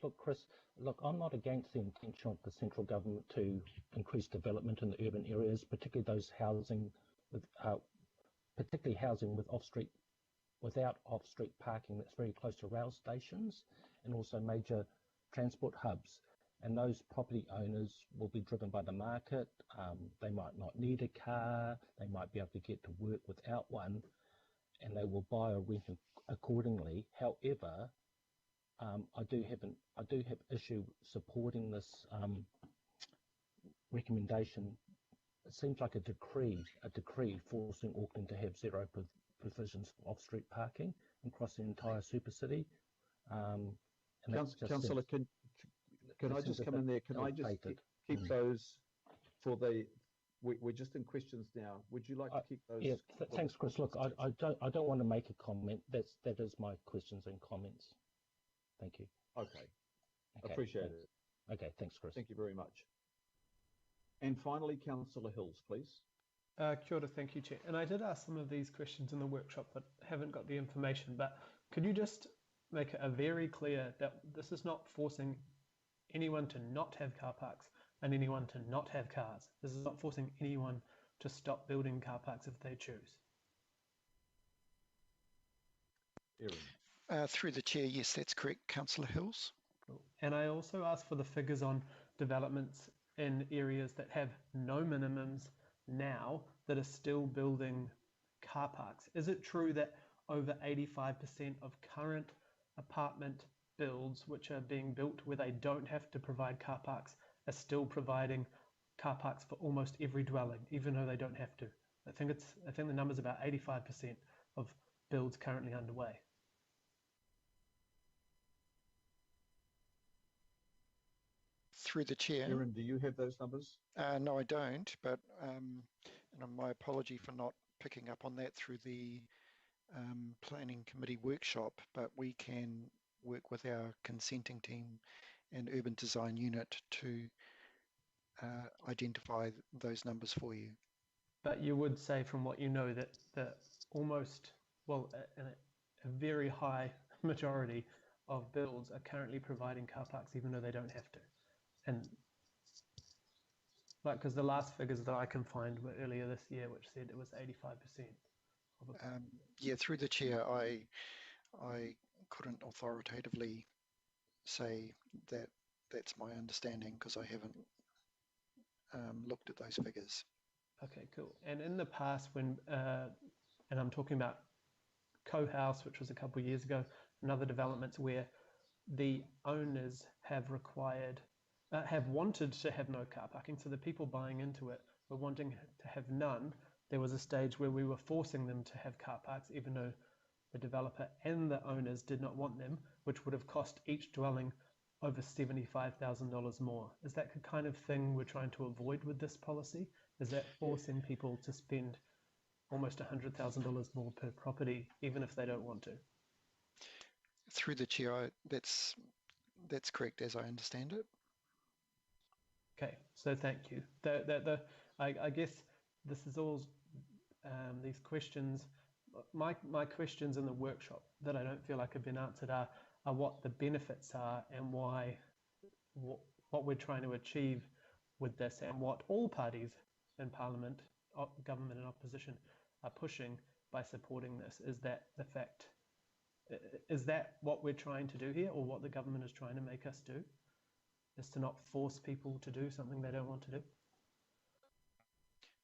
Look, Chris, I'm not against the intention of the central government to increase development in the urban areas, particularly those housing with, without off-street parking that's very close to rail stations and also major transport hubs. And those property owners will be driven by the market. They might not need a car. They might be able to get to work without one, and they will buy or rent accordingly. However, I do have issue supporting this recommendation. It seems like a decree forcing Auckland to have zero provisions for off-street parking across the entire super city. Councillor, can I just come in there? Can I just keep those for the? We're just in questions now. Would you like to keep those? Yeah, thanks, Chris. Look, I don't want to make a comment. That is my questions and comments. Thank you. Okay. Appreciate it. Okay, thanks, Chris. Thank you very much. And finally, Councillor Hills, please. Kia ora, thank you, Chair. And I did ask some of these questions in the workshop, but haven't got the information. But could you just make it very clear that this is not forcing anyone to not have car parks and anyone to not have cars? This is not forcing anyone to stop building car parks if they choose. Through the Chair, yes, that's correct, Councillor Hills. Cool. And I also asked for the figures on developments in areas that have no minimums now that are still building car parks. Is it true that over 85% of current apartment builds which are being built where they don't have to provide car parks are still providing car parks for almost every dwelling, even though they don't have to? I think the number's about 85% of builds currently underway. Through the Chair. Aaron, do you have those numbers? No, I don't, but and my apology for not picking up on that through the Planning Committee workshop, but we can work with our consenting team and urban design unit to identify those numbers for you. But you would say, from what you know, that almost, well, a very high majority of builds are currently providing car parks even though they don't have to. And because the last figures that I can find were earlier this year, which said it was 85%. Yeah, through the Chair, I couldn't authoritatively say that that's my understanding because I haven't looked at those figures. Okay, cool. And in the past, when and I'm talking about Co-House, which was a couple of years ago, and other developments where the owners have wanted to have no car parking, so the people buying into it were wanting to have none. There was a stage where we were forcing them to have car parks, even though the developer and the owners did not want them, which would have cost each dwelling over $75,000 more. Is that the kind of thing we're trying to avoid with this policy? Is that forcing people to spend almost $100,000 more per property, even if they don't want to? Through the Chair, that's correct as I understand it. Okay, so thank you. I guess this is all these questions. My questions in the workshop that I don't feel like have been answered are what the benefits are and why what we're trying to achieve with this, and what all parties in Parliament, government and opposition, are pushing by supporting this. Is that the fact? Is that what we're trying to do here, or what the government is trying to make us do? Is to not force people to do something they don't want to do?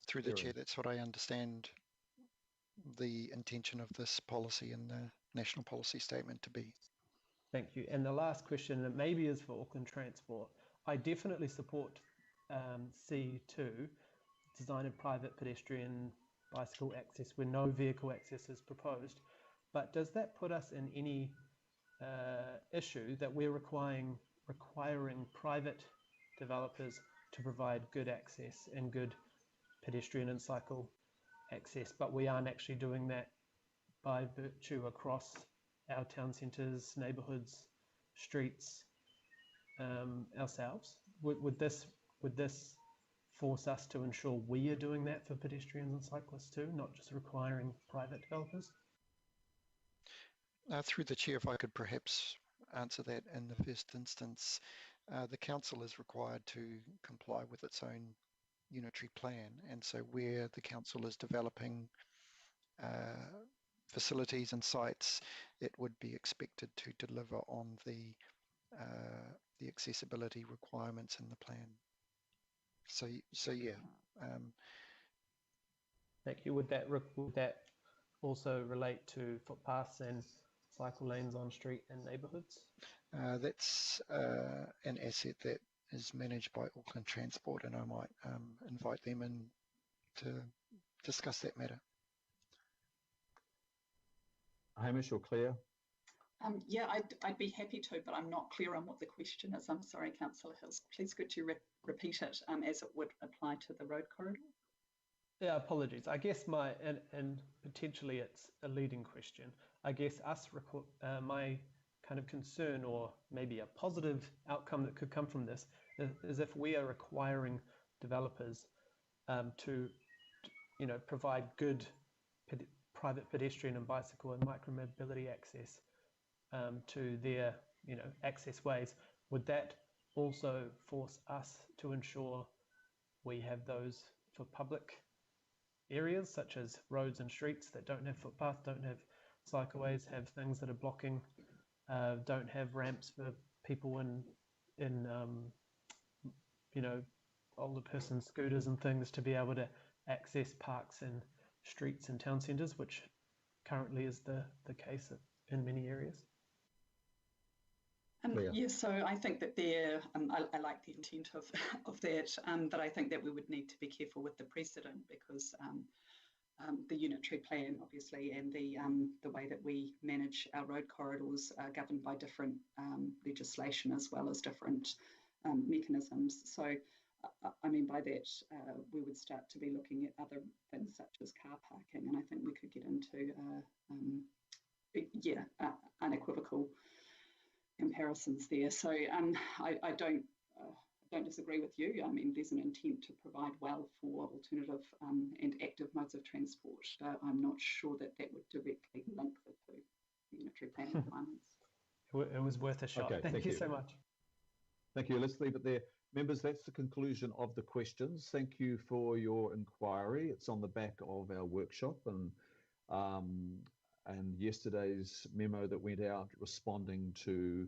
Through the Chair, that's what I understand the intention of this policy and the National Policy Statement to be. Thank you. And the last question, and maybe is for Auckland Transport. I definitely support C2, design of private pedestrian bicycle access where no vehicle access is proposed. But does that put us in any issue that we're requiring private developers to provide good access and good pedestrian and cycle access, but we aren't actually doing that by virtue across our town centres, neighbourhoods, streets ourselves? Would this force us to ensure we are doing that for pedestrians and cyclists too, not just requiring private developers? Through the Chair, if I could perhaps answer that in the first instance. The council is required to comply with its own unitary plan, and so where the council is developing facilities and sites, it would be expected to deliver on the accessibility requirements in the plan. So yeah. Thank you. Would that also relate to footpaths and cycle lanes on street and neighbourhoods? That's an asset that is managed by Auckland Transport, and I might invite them in to discuss that matter. Hamish or Claire? Yeah, I'd be happy to, but I'm not clear on what the question is. I'm sorry, Councillor Hills. Please could you repeat it as it would apply to the road corridor? Yeah, apologies. I guess and potentially it's a leading question. I guess my kind of concern, or maybe a positive outcome that could come from this, is if we are requiring developers to provide good private pedestrian and bicycle and micromobility access to their access ways, would that also force us to ensure we have those for public areas such as roads and streets that don't have footpaths, don't have cycleways, have things that are blocking, don't have ramps for people in older person scooters and things to be able to access parks and streets and town centres, which currently is the case in many areas? Yeah, so I think that I like the intent of that, but I think that we would need to be careful with the precedent, because the unitary plan, obviously, and the way that we manage our road corridors are governed by different legislation as well as different mechanisms. So, I mean, by that, we would start to be looking at other things such as car parking, and I think we could get into unequivocal comparisons there. So I don't disagree with you. I mean, there's an intent to provide well for alternative and active modes of transport. I'm not sure that would directly link the two unitary plan requirements. It was worth a shot. Okay, thank you so much. Thank you. Let's leave it there. Members, that's the conclusion of the questions. Thank you for your inquiry. It's on the back of our workshop and yesterday's memo that went out responding to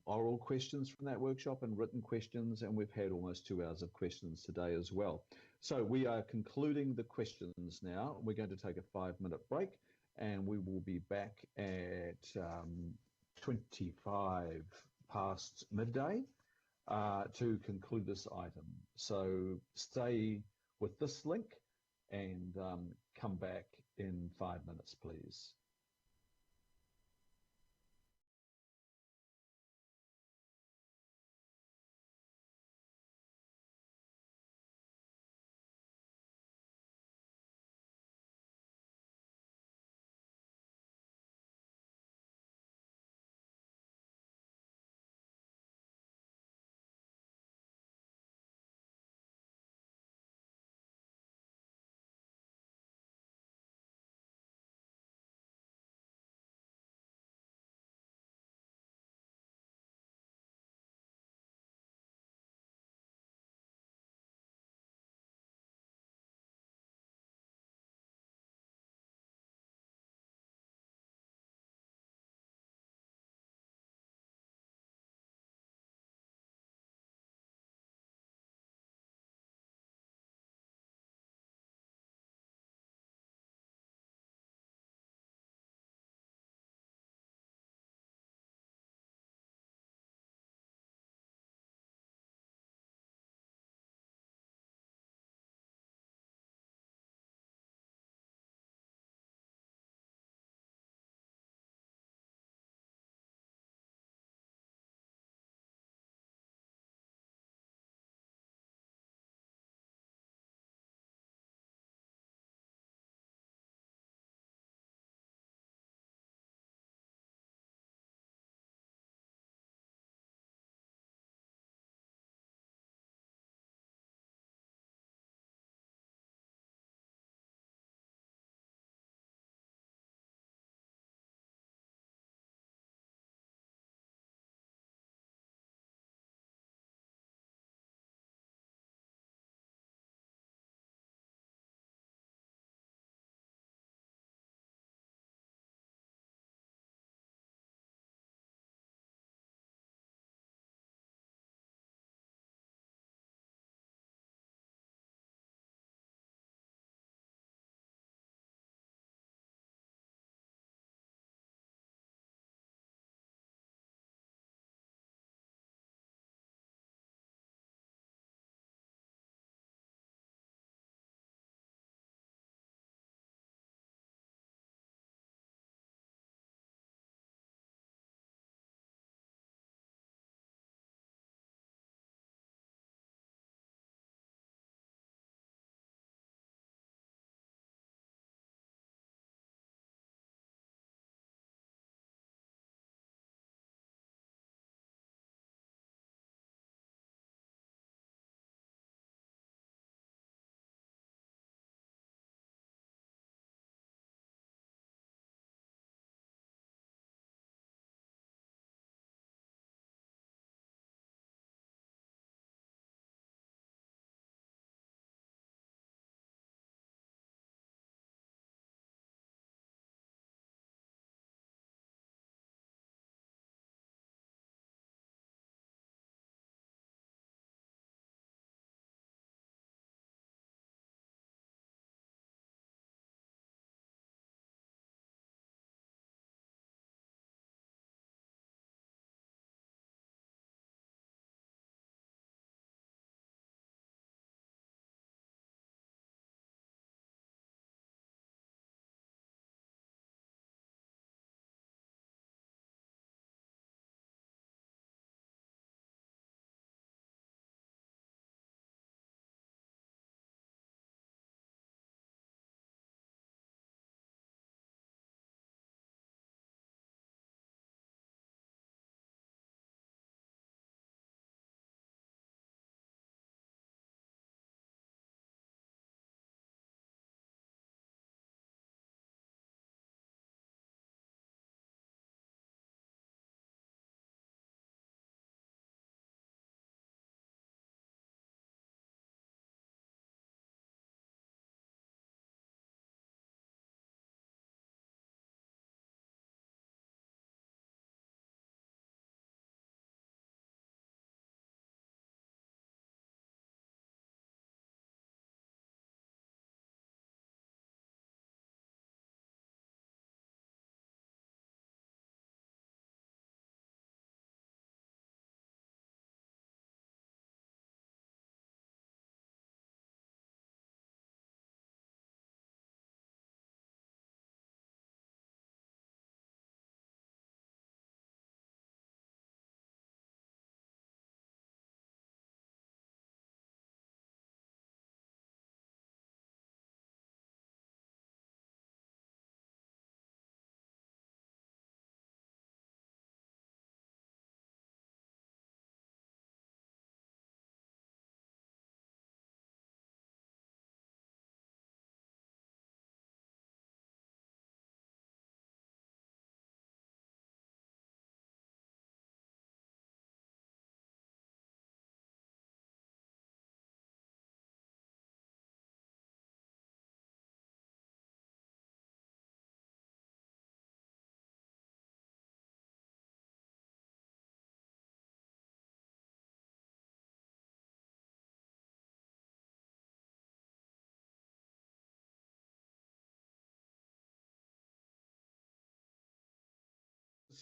oral questions from that workshop and written questions, and we've had almost 2 hours of questions today as well. So we are concluding the questions now. We're going to take a 5-minute break, and we will be back at 25 past midday to conclude this item. So stay with this link and come back in 5 minutes, please.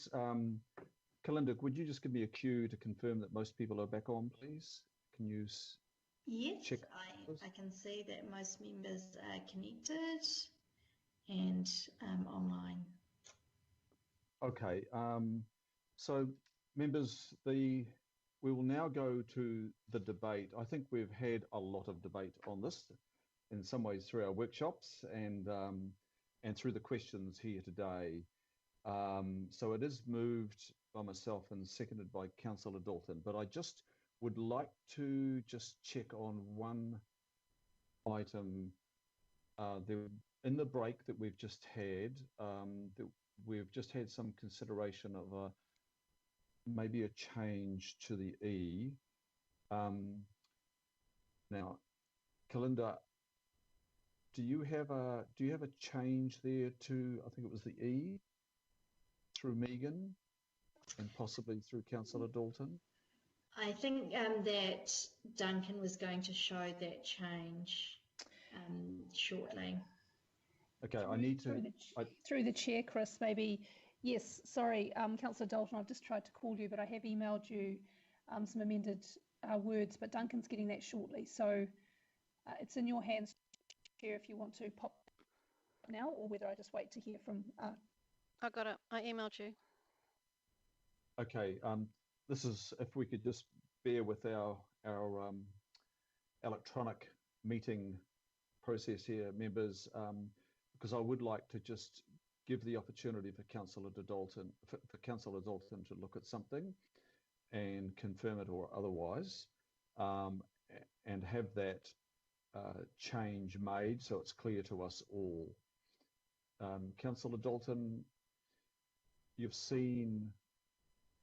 members, Kalinda, would you just give me a cue to confirm that most people are back on, please? Can you Yes, check? I can see that most members are connected and online. Okay, so members, we will now go to the debate. I think we've had a lot of debate on this, in some ways through our workshops and through the questions here today. So it is moved by myself and seconded by Councillor Dalton, but I just would like to just check on one item. In the break that we've just had, we've just had some consideration of maybe a change to the E. Now, Kalinda, do you have a change there to, I think it was the E, through Megan and possibly through Councillor Dalton? I think that Duncan was going to show that change shortly. Okay, I need to... Through the chair, Chris, maybe, yes, sorry, Councillor Dalton, I've just tried to call you, but I have emailed you some amended words, but Duncan's getting that shortly. So it's in your hands, Chair, if you want to pop now, or whether I just wait to hear from... I got it. I emailed you. Okay, this is, if we could just bear with our electronic meeting process here, members, because I would like to just give the opportunity for Councillor Dalton to look at something and confirm it or otherwise, and have that change made so it's clear to us all. Councillor Dalton, you've seen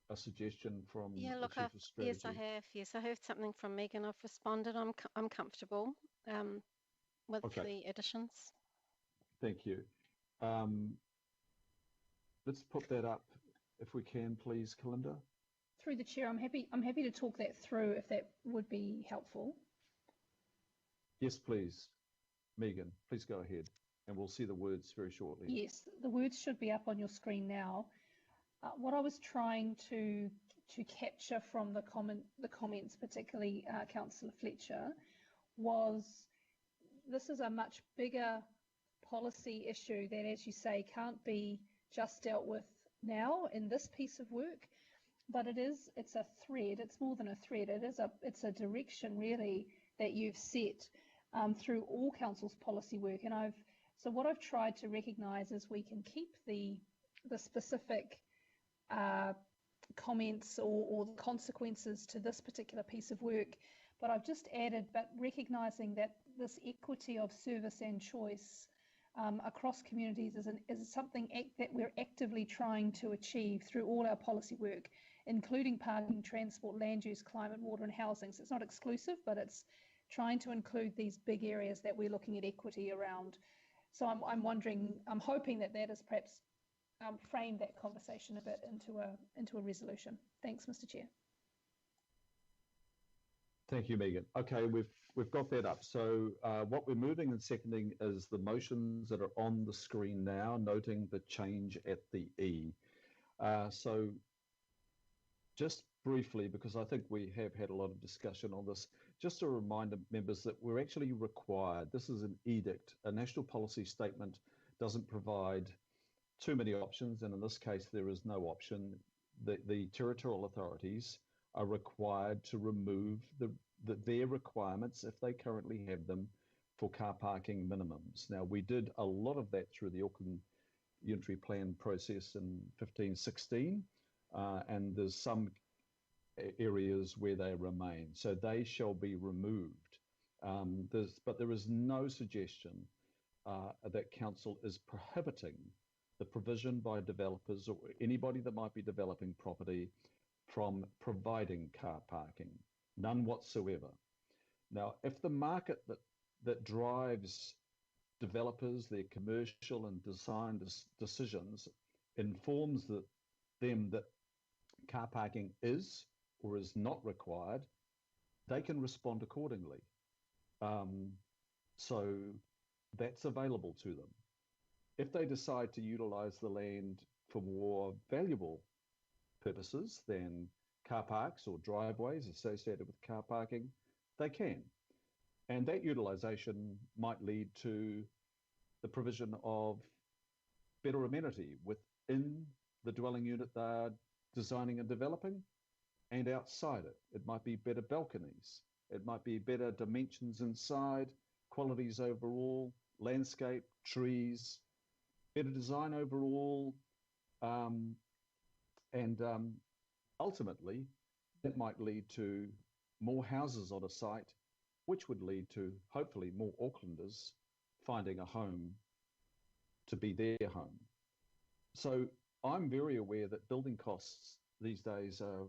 a suggestion from Yeah, look, the Chief of Strategy. yes, I have. Yes, I have something from Megan. I've responded. I'm comfortable with the additions. Thank you. Let's put that up if we can, please, Kalinda. Through the chair, I'm happy to talk that through if that would be helpful. Yes, please. Megan, please go ahead, and we'll see the words very shortly. Yes, the words should be up on your screen now. What I was trying to capture from the comments, particularly Councillor Fletcher, was this is a much bigger policy issue that, as you say, can't be just dealt with now in this piece of work, but it's a thread. It's more than a thread. It's a direction really that you've set through all council's policy work. And so what I've tried to recognise is we can keep the specific comments or the consequences to this particular piece of work, but I've just added, but recognising that this equity of service and choice across communities is something that we're actively trying to achieve through all our policy work, including parking, transport, land use, climate, water and housing. So it's not exclusive, but it's trying to include these big areas that we're looking at equity around. So I'm wondering, I'm hoping that has perhaps framed that conversation a bit into a resolution. Thanks, Mr. Chair. Thank you, Megan. Okay, we've got that up. So what we're moving and seconding is the motions that are on the screen now, noting the change at the E. So just briefly, because I think we have had a lot of discussion on this, just a reminder, members, that we're actually required, this is an edict, a national policy statement doesn't provide too many options, and in this case there is no option. The territorial authorities are required to remove their requirements, if they currently have them, for car parking minimums. Now, we did a lot of that through the Auckland Unitary Plan process in 15-16, and there's some areas where they remain. So they shall be removed. But there is no suggestion that council is prohibiting the provision by developers or anybody that might be developing property from providing car parking, none whatsoever. Now, if the market that drives developers, their commercial and design decisions, informs them that car parking is or is not required, they can respond accordingly. So that's available to them. If they decide to utilize the land for more valuable purposes than car parks or driveways associated with car parking, they can. And that utilisation might lead to the provision of better amenity within the dwelling unit they're designing and developing and outside it. It might be better balconies. It might be better dimensions inside, qualities overall, landscape, trees, better design overall, and ultimately that might lead to more houses on a site, which would lead to hopefully more Aucklanders finding a home to be their home. So I'm very aware that building costs these days are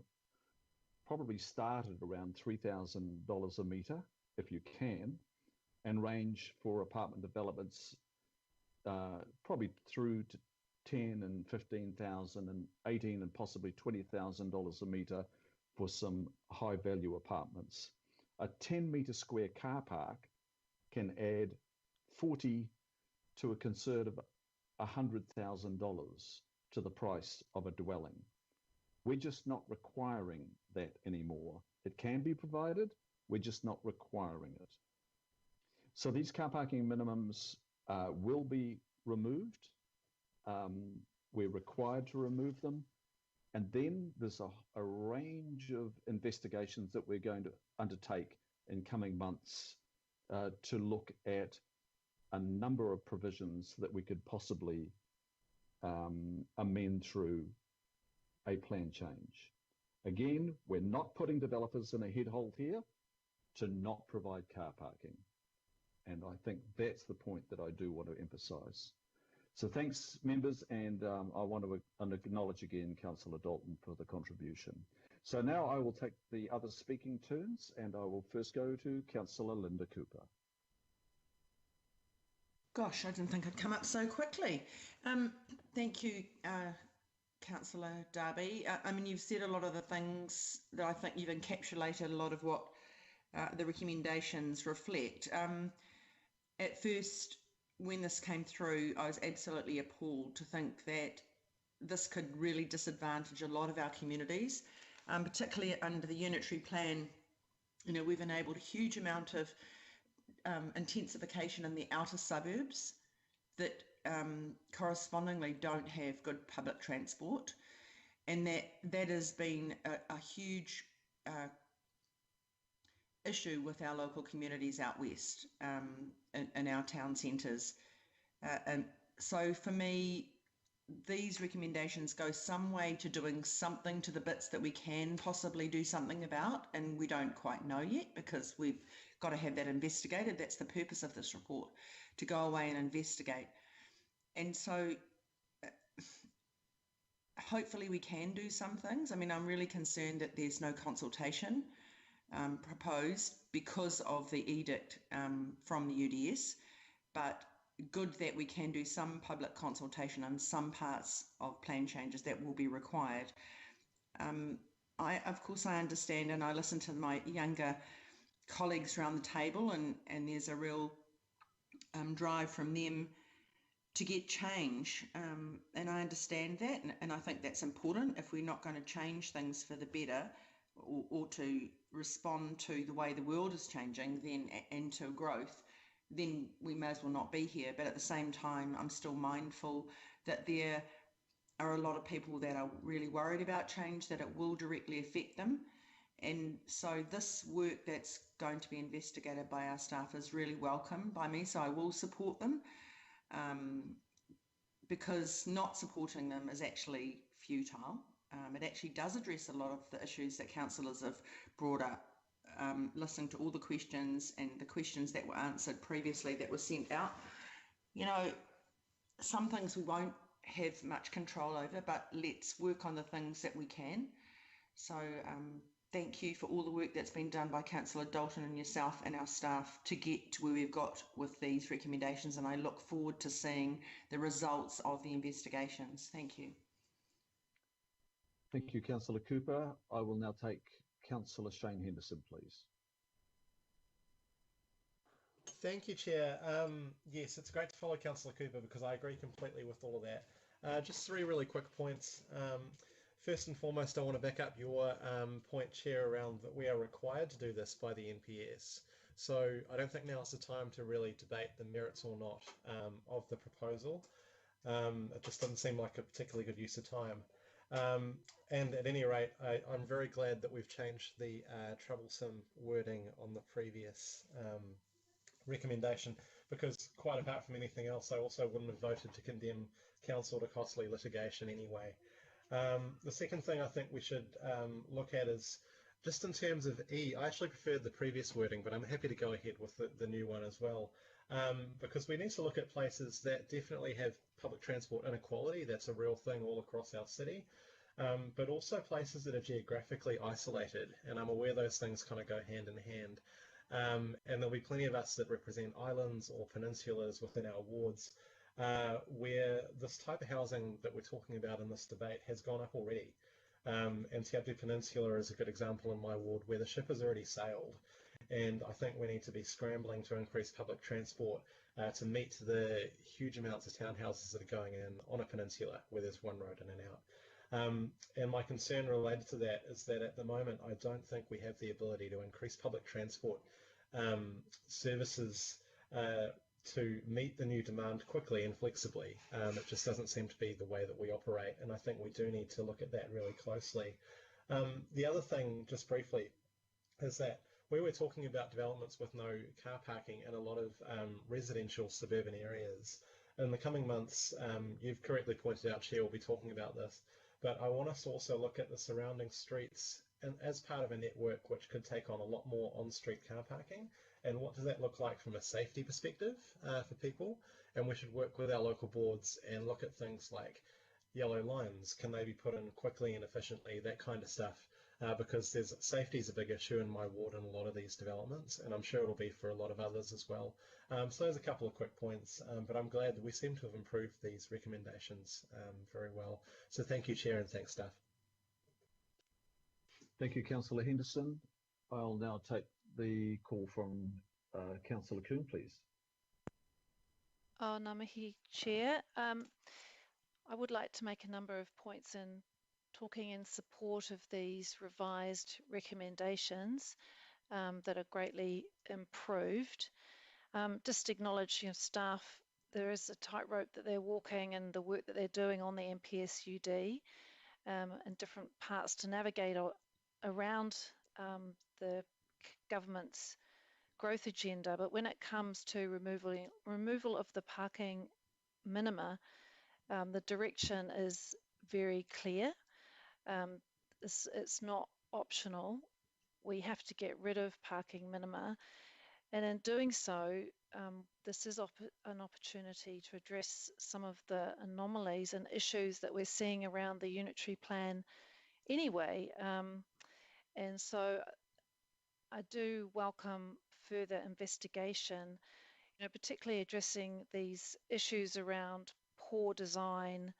probably started around $3,000 a metre, if you can, and range for apartment developments probably through to 10 and 15,000 and 18 and possibly $20,000 a metre for some high value apartments. A 10 metre square car park can add 40 to a conservative $100,000 to the price of a dwelling. We're just not requiring that anymore. It can be provided, we're just not requiring it. So these car parking minimums will be removed. We're required to remove them. And then there's a range of investigations that we're going to undertake in coming months to look at a number of provisions that we could possibly amend through a plan change. Again, we're not putting developers in a headhold here to not provide car parking. And I think that's the point that I do want to emphasise. So thanks, members, and I want to acknowledge again Councillor Dalton for the contribution. So now I will take the other speaking turns, and I will first go to Councillor Linda Cooper. Gosh, I didn't think I'd come up so quickly. Thank you, Councillor Darby. I mean, you've said a lot of the things that I think you've encapsulated a lot of what the recommendations reflect. At first, when this came through, I was absolutely appalled to think that this could really disadvantage a lot of our communities, particularly under the unitary plan. You know, we've enabled a huge amount of intensification in the outer suburbs that correspondingly don't have good public transport, and that has been a huge issue with our local communities out west in our town centres. And so for me, these recommendations go some way to doing something to the bits that we can possibly do something about, and we don't quite know yet because we've got to have that investigated. That's the purpose of this report, to go away and investigate. And so hopefully we can do some things. I mean, I'm really concerned that there's no consultation proposed because of the edict from the UDS, but good that we can do some public consultation on some parts of plan changes that will be required. Of course, I understand, and I listen to my younger colleagues around the table, and there's a real drive from them to get change, and I understand that, and I think that's important. If we're not going to change things for the better, or to respond to the way the world is changing, then and to growth, then we may as well not be here. But at the same time, I'm still mindful that there are a lot of people that are really worried about change, that it will directly affect them. And so this work that's going to be investigated by our staff is really welcome by me, so I will support them, because not supporting them is actually futile. It actually does address a lot of the issues that councillors have brought up, listening to all the questions and the questions that were answered previously that were sent out. You know, some things we won't have much control over, but let's work on the things that we can. So thank you for all the work that's been done by Councillor Dalton and yourself and our staff to get to where we've got with these recommendations, and I look forward to seeing the results of the investigations. Thank you. Thank you, Councillor Cooper. I will now take Councillor Shane Henderson, please. Thank you, Chair. Yes, it's great to follow Councillor Cooper because I agree completely with all of that. Just three really quick points. First and foremost, I want to back up your point, Chair, around that we are required to do this by the NPS. So I don't think now is the time to really debate the merits or not of the proposal. It just doesn't seem like a particularly good use of time. And at any rate, I'm very glad that we've changed the troublesome wording on the previous recommendation, because quite apart from anything else, I also wouldn't have voted to condemn council to costly litigation anyway. The second thing I think we should look at is just in terms of E. I actually preferred the previous wording, but I'm happy to go ahead with the new one as well, because we need to look at places that definitely have public transport inequality. That's a real thing all across our city, but also places that are geographically isolated, and I'm aware those things kind of go hand in hand. And there'll be plenty of us that represent islands or peninsulas within our wards where this type of housing that we're talking about in this debate has gone up already. And Te Atu Peninsula is a good example in my ward where the ship has already sailed. And I think we need to be scrambling to increase public transport to meet the huge amounts of townhouses that are going in on a peninsula where there's one road in and out. And my concern related to that is that at the moment I don't think we have the ability to increase public transport services to meet the new demand quickly and flexibly. It just doesn't seem to be the way that we operate, and I think we do need to look at that really closely. The other thing, just briefly, is that where we're talking about developments with no car parking in a lot of residential suburban areas, in the coming months, you've correctly pointed out, Chair, we'll be talking about this, but I want us to also look at the surrounding streets and as part of a network which could take on a lot more on-street car parking. And what does that look like from a safety perspective for people? And we should work with our local boards and look at things like yellow lines. Can they be put in quickly and efficiently? That kind of stuff. Because safety is a big issue in my ward in a lot of these developments, and I'm sure it'll be for a lot of others as well. So there's a couple of quick points, but I'm glad that we seem to have improved these recommendations very well. So thank you, Chair, and thanks, staff. Thank you, Councillor Henderson. I'll now take the call from Councillor Kuhn, please. Ngā mihi, Chair. I would like to make a number of points in talking in support of these revised recommendations that are greatly improved. Just acknowledge, staff, there is a tightrope that they're walking and the work that they're doing on the MPSUD and different parts to navigate around the government's growth agenda. But when it comes to removal of the parking minima, the direction is very clear. It's not optional. We have to get rid of parking minima, and in doing so, this is an opportunity to address some of the anomalies and issues that we're seeing around the unitary plan anyway. And so I do welcome further investigation, particularly addressing these issues around poor design,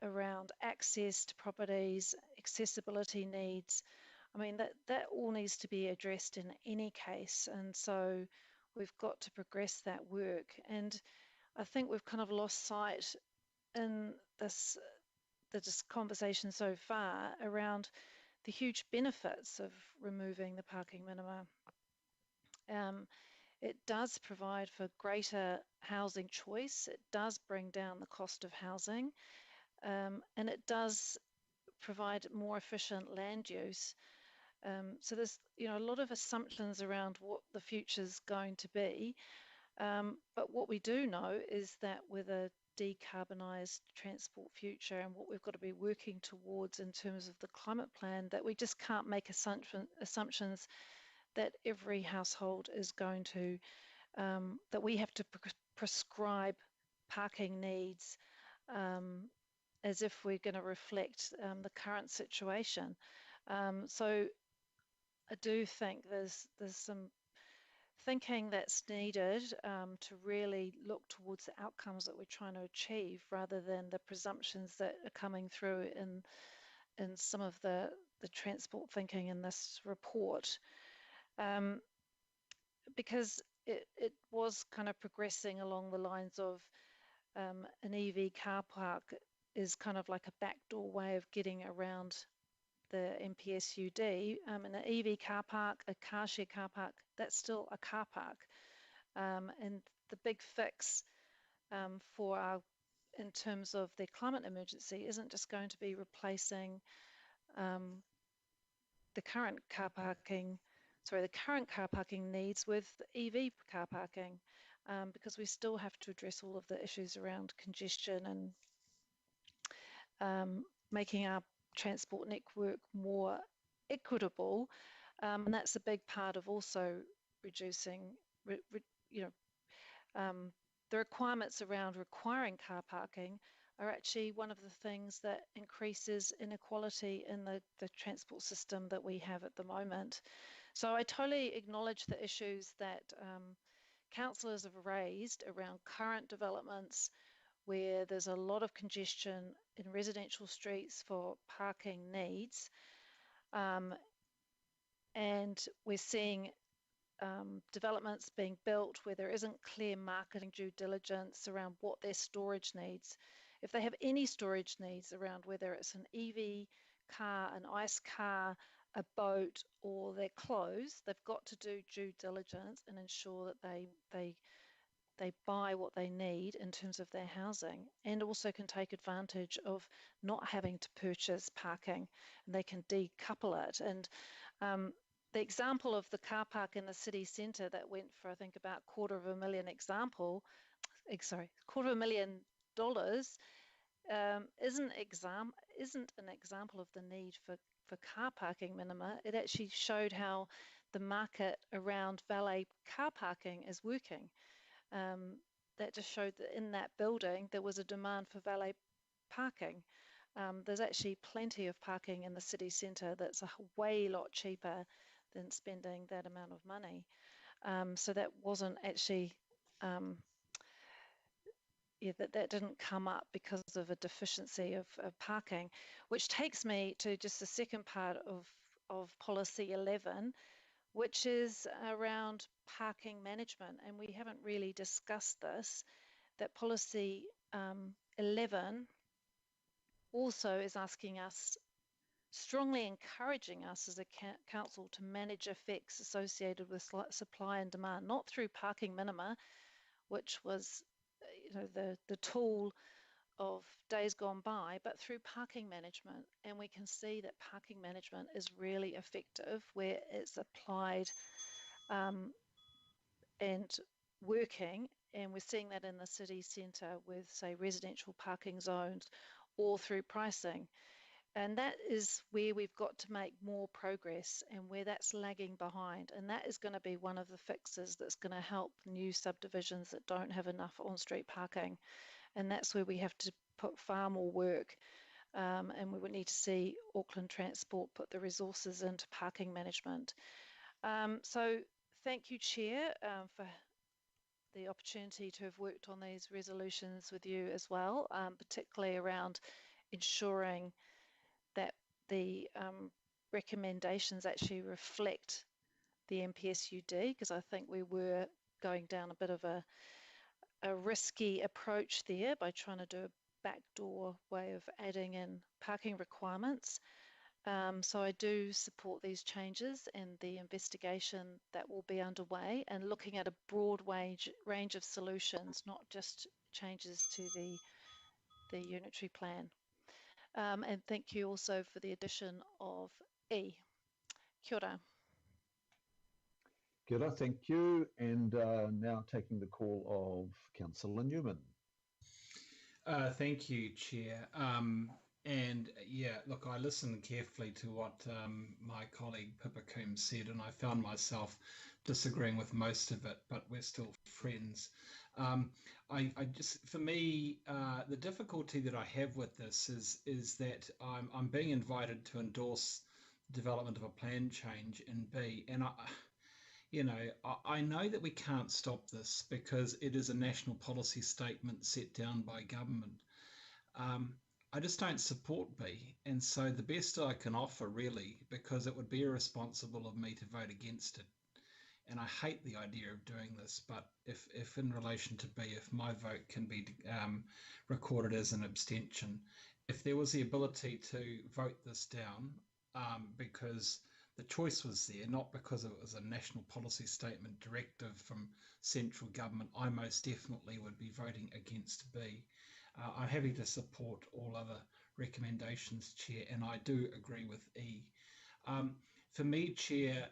around access to properties, accessibility needs. I mean, that all needs to be addressed in any case, and so we've got to progress that work. And I think we've kind of lost sight in this conversation so far around the huge benefits of removing the parking minima. It does provide for greater housing choice, it does bring down the cost of housing, and it does provide more efficient land use. So there's a lot of assumptions around what the future's going to be, but what we do know is that with a decarbonised transport future and what we've got to be working towards in terms of the climate plan, that we just can't make assumptions that every household is going to, that we have to prescribe parking needs as if we're going to reflect the current situation. So I do think there's some thinking that's needed to really look towards the outcomes that we're trying to achieve rather than the presumptions that are coming through in some of the transport thinking in this report. Because it was kind of progressing along the lines of an EV car park is kind of like a backdoor way of getting around the NPSUD. In an EV car park, a car share car park, that's still a car park. And the big fix for our, in terms of the climate emergency, isn't just going to be replacing the current car parking needs with EV car parking, because we still have to address all of the issues around congestion and making our transport network more equitable, and that's a big part of also reducing, the requirements around requiring car parking are actually one of the things that increases inequality in the transport system that we have at the moment. So I totally acknowledge the issues that councillors have raised around current developments where there's a lot of congestion in residential streets for parking needs. And we're seeing developments being built where there isn't clear marketing due diligence around what their storage needs. If they have any storage needs around whether it's an EV car, an ICE car, a boat, or their clothes, they've got to do due diligence and ensure that they buy what they need in terms of their housing, and also can take advantage of not having to purchase parking, and they can decouple it. And the example of the car park in the city centre that went for, I think, about $250,000 isn't an example of the need for car parking minima. It actually showed how the market around valet car parking is working. That just showed that in that building there was a demand for valet parking. There's actually plenty of parking in the city centre that's a way lot cheaper than spending that amount of money. So that wasn't actually, that didn't come up because of a deficiency of parking, which takes me to just the second part of policy 11, which is around parking management. And we haven't really discussed this, that policy 11 also is asking us, strongly encouraging us as a council to manage effects associated with supply and demand, not through parking minima, which was the tool of days gone by, but through parking management. And we can see that parking management is really effective where it's applied and working, and we're seeing that in the city centre with, say, residential parking zones or through pricing. And that is where we've got to make more progress and where that's lagging behind. And that is going to be one of the fixes that's going to help new subdivisions that don't have enough on-street parking. And that's where we have to put far more work. And we would need to see Auckland Transport put the resources into parking management. So thank you, Chair, for the opportunity to have worked on these resolutions with you as well, particularly around ensuring that the recommendations actually reflect the NPSUD, because I think we were going down a bit of a risky approach there by trying to do a backdoor way of adding in parking requirements. So I do support these changes and the investigation that will be underway, and looking at a broad range of solutions, not just changes to the unitary plan. And thank you also for the addition of E. Kia ora. Kia ora, thank you. And now taking the call of Councillor Newman. Thank you, Chair. And yeah, look, I listened carefully to what my colleague Pippa Coombs said, and I found myself disagreeing with most of it, but we're still friends. I just, for me, the difficulty that I have with this is that I'm being invited to endorse the development of a plan change in B, and I know that we can't stop this because it is a national policy statement set down by government. I just don't support B, and so the best I can offer, really, because it would be irresponsible of me to vote against it, and I hate the idea of doing this, but if in relation to B, if my vote can be recorded as an abstention, if there was the ability to vote this down because the choice was there, not because it was a national policy statement directive from central government, I most definitely would be voting against B. I'm happy to support all other recommendations, Chair, and I do agree with E. For me, Chair,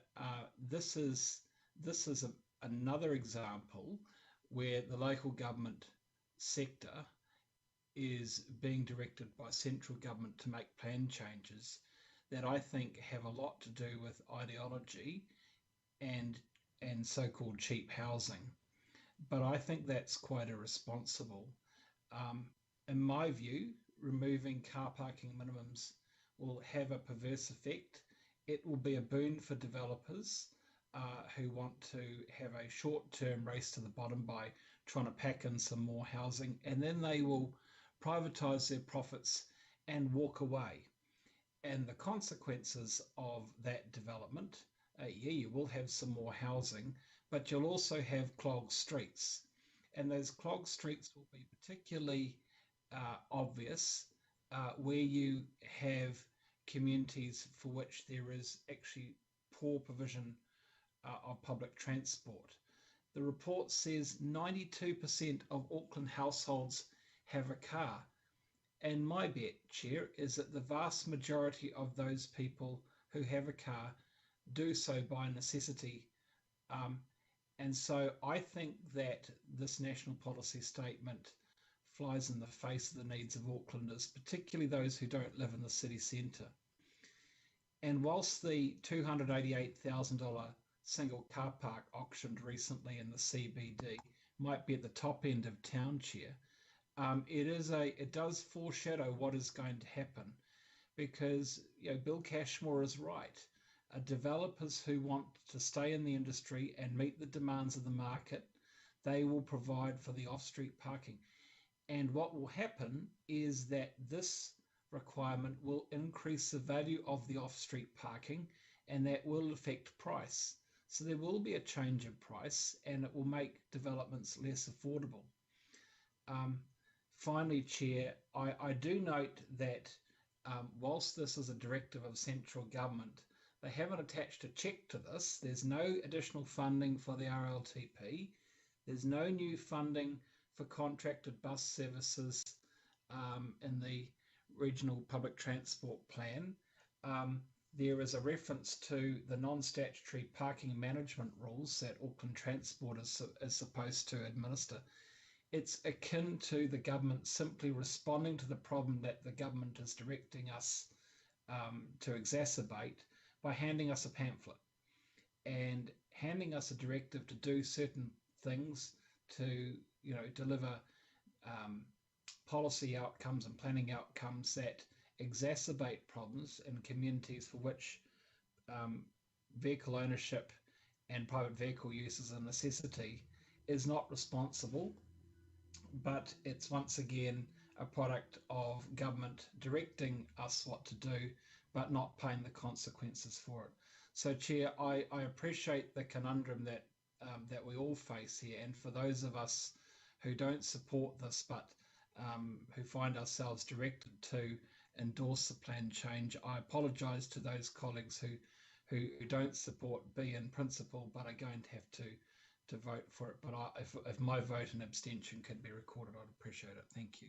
this is another example where the local government sector is being directed by central government to make plan changes that I think have a lot to do with ideology and so-called cheap housing. But I think that's quite irresponsible. In my view, removing car parking minimums will have a perverse effect. It will be a boon for developers who want to have a short-term race to the bottom by trying to pack in some more housing, and then they will privatise their profits and walk away. And the consequences of that development, you will have some more housing, but you'll also have clogged streets. And those clogged streets will be particularly obvious where you have communities for which there is actually poor provision of public transport. The report says 92% of Auckland households have a car. And my bet, Chair, is that the vast majority of those people who have a car do so by necessity. And so I think that this national policy statement flies in the face of the needs of Aucklanders, particularly those who don't live in the city centre. And whilst the $288,000 single car park auctioned recently in the CBD might be at the top end of town, Chair, it does foreshadow what is going to happen, because Bill Cashmore is right. Developers who want to stay in the industry and meet the demands of the market, they will provide for the off-street parking. And what will happen is that this requirement will increase the value of the off-street parking, and that will affect price. So there will be a change of price, and it will make developments less affordable. Finally, Chair, I do note that whilst this is a directive of central government, they haven't attached a check to this. There's no additional funding for the RLTP. There's no new funding for contracted bus services in the regional public transport plan. There is a reference to the non-statutory parking management rules that Auckland Transport is supposed to administer. It's akin to the government simply responding to the problem that the government is directing us to exacerbate by handing us a pamphlet and handing us a directive to do certain things to deliver policy outcomes and planning outcomes that exacerbate problems in communities for which vehicle ownership and private vehicle use is a necessity is not responsible, but it's once again a product of government directing us what to do, but not paying the consequences for it. So, Chair, I appreciate the conundrum that we all face here, and for those of us who don't support this, but who find ourselves directed to endorse the plan change, I apologise to those colleagues who don't support B in principle, but are going to have to vote for it. But if my vote and abstention could be recorded, I'd appreciate it. Thank you.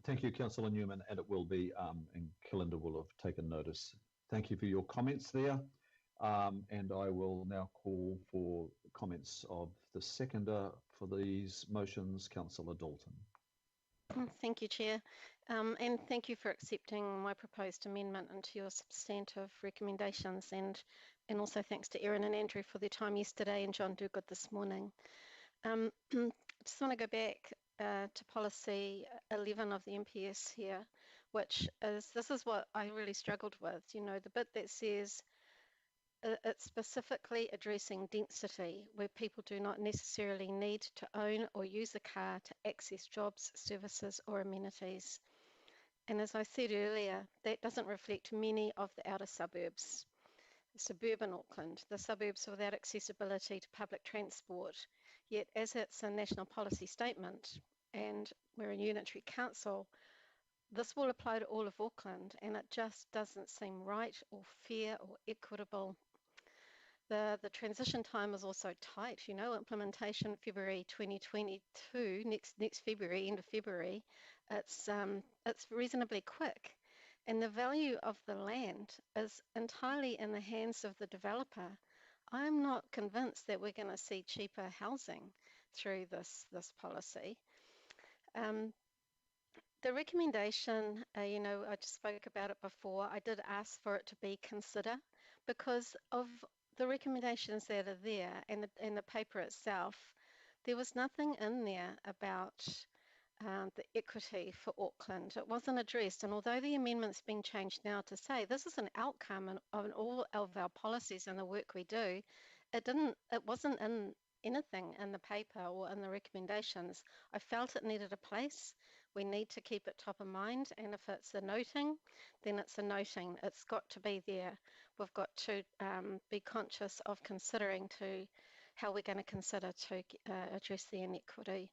Thank you, Councillor Newman, and it will be, and Kalinda will have taken notice. Thank you for your comments there. And I will now call for comments of the seconder for these motions, Councillor Dalton. Thank you, Chair. And thank you for accepting my proposed amendment into your substantive recommendations, and also thanks to Erin and Andrew for their time yesterday and John Dogood this morning. I just want to go back to policy 11 of the MPS here, which is, this is what I really struggled with, the bit that says it's specifically addressing density where people do not necessarily need to own or use a car to access jobs, services or amenities. And as I said earlier, that doesn't reflect many of the outer suburbs. suburban Auckland, the suburbs without accessibility to public transport. Yet, as it's a national policy statement and we're a unitary council, this will apply to all of Auckland, and it just doesn't seem right or fair or equitable. The transition time is also tight, you know, implementation February 2022, next February, end of February. It's reasonably quick. And the value of the land is entirely in the hands of the developer. I'm not convinced that we're going to see cheaper housing through this policy. The recommendation, you know, I just spoke about it before. I did ask for it to be consider because of the recommendations that are there and the paper itself. There was nothing in there about the equity for Auckland. It wasn't addressed, and although the amendment's been changed now to say this is an outcome of all of our policies and the work we do, it wasn't in anything in the paper or in the recommendations. I felt it needed a place. We need to keep it top of mind, and if it's a noting, then it's a noting. It's got to be there. We've got to be conscious of considering to how we're going to consider to address the inequity.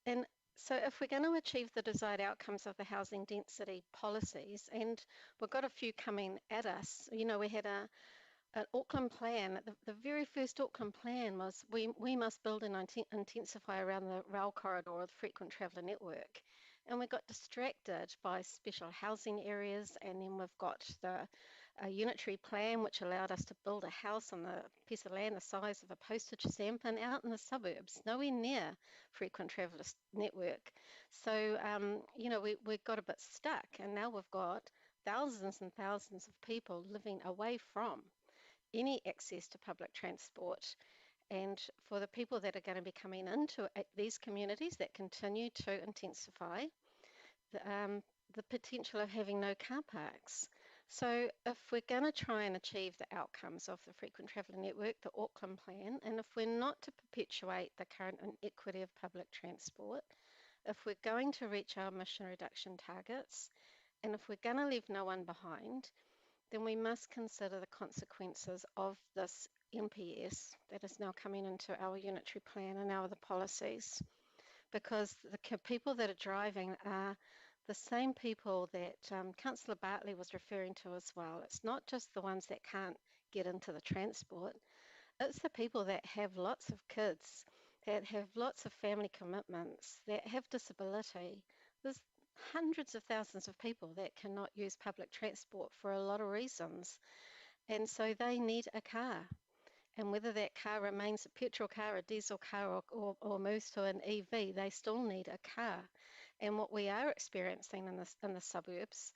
And so if we're going to achieve the desired outcomes of the housing density policies, and we've got a few coming at us, you know, we had an Auckland plan. The very first Auckland plan was we must build and intensify around the rail corridor or the frequent traveller network. And we got distracted by special housing areas, and then we've got the unitary plan, which allowed us to build a house on the piece of land the size of a postage stamp and out in the suburbs, nowhere near frequent traveller network. So, you know, we got a bit stuck, and now we've got thousands and thousands of people living away from any access to public transport. And for the people that are going to be coming into these communities that continue to intensify, the potential of having no car parks. So if we're going to try and achieve the outcomes of the frequent traveller network, the Auckland plan, and if we're not to perpetuate the current inequity of public transport, if we're going to reach our emission reduction targets, and if we're going to leave no one behind, then we must consider the consequences of this MPS that is now coming into our unitary plan and our other policies, because the people that are driving are the same people that Councillor Bartley was referring to as well. It's not just the ones that can't get into the transport, it's the people that have lots of kids, that have lots of family commitments, that have disability. There's hundreds of thousands of people that cannot use public transport for a lot of reasons, and so they need a car. And whether that car remains a petrol car, a diesel car, or moves to an EV, they still need a car. And what we are experiencing in the suburbs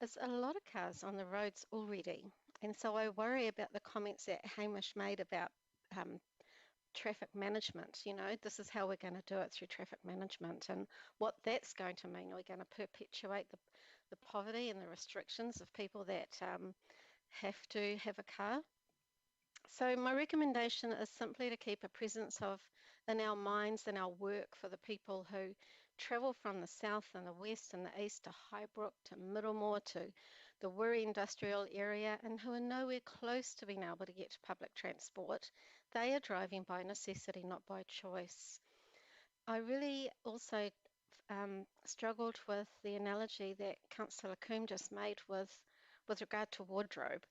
is a lot of cars on the roads already. And so I worry about the comments that Hamish made about traffic management. You know, this is how we're going to do it, through traffic management, and what that's going to mean. Are we going to perpetuate the poverty and the restrictions of people that have to have a car? So my recommendation is simply to keep a presence of in our minds and our work for the people who travel from the south and the west and the east to Highbrook, to Middlemore, to the Wiri industrial area, and who are nowhere close to being able to get to public transport. They are driving by necessity, not by choice. I really also struggled with the analogy that Councillor Coombe just made with regard to wardrobe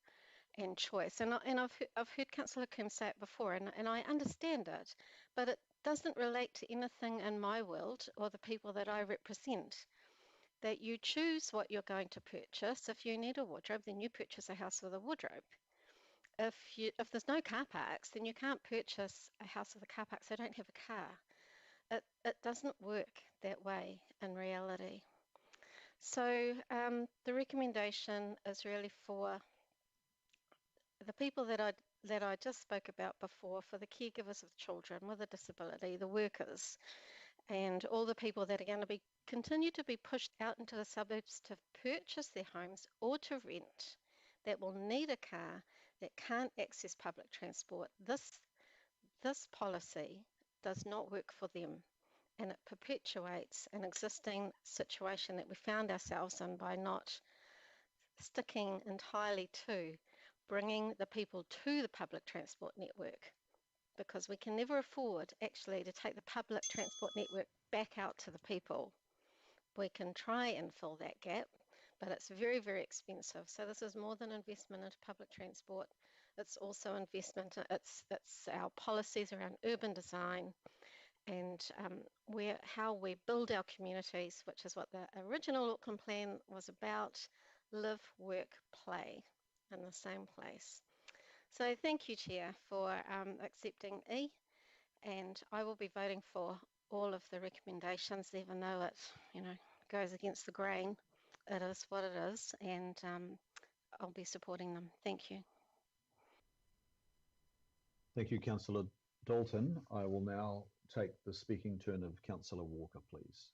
and choice. And I've heard Councillor Coombe say it before, and I understand it, but it doesn't relate to anything in my world or the people that I represent. That you choose what you're going to purchase. If you need a wardrobe, then you purchase a house with a wardrobe. If there's no car parks, then you can't purchase a house with a car park, so don't have a car. It doesn't work that way in reality. So the recommendation is really for the people that I just spoke about before, for the caregivers of children with a disability, the workers, and all the people that are going to continue to be pushed out into the suburbs to purchase their homes or to rent, that will need a car, that can't access public transport. This policy does not work for them, and it perpetuates an existing situation that we found ourselves in by not sticking entirely to bringing the people to the public transport network, because we can never afford actually to take the public transport network back out to the people. We can try and fill that gap, but it's very, very expensive. So this is more than investment into public transport. It's also investment, it's our policies around urban design and how we build our communities, which is what the original Auckland plan was about: live, work, play in the same place. So thank you, Chair, for accepting E, and I will be voting for all of the recommendations, even though it, goes against the grain. It is what it is, and I'll be supporting them. Thank you. Thank you, Councillor Dalton. I will now take the speaking turn of Councillor Walker, please.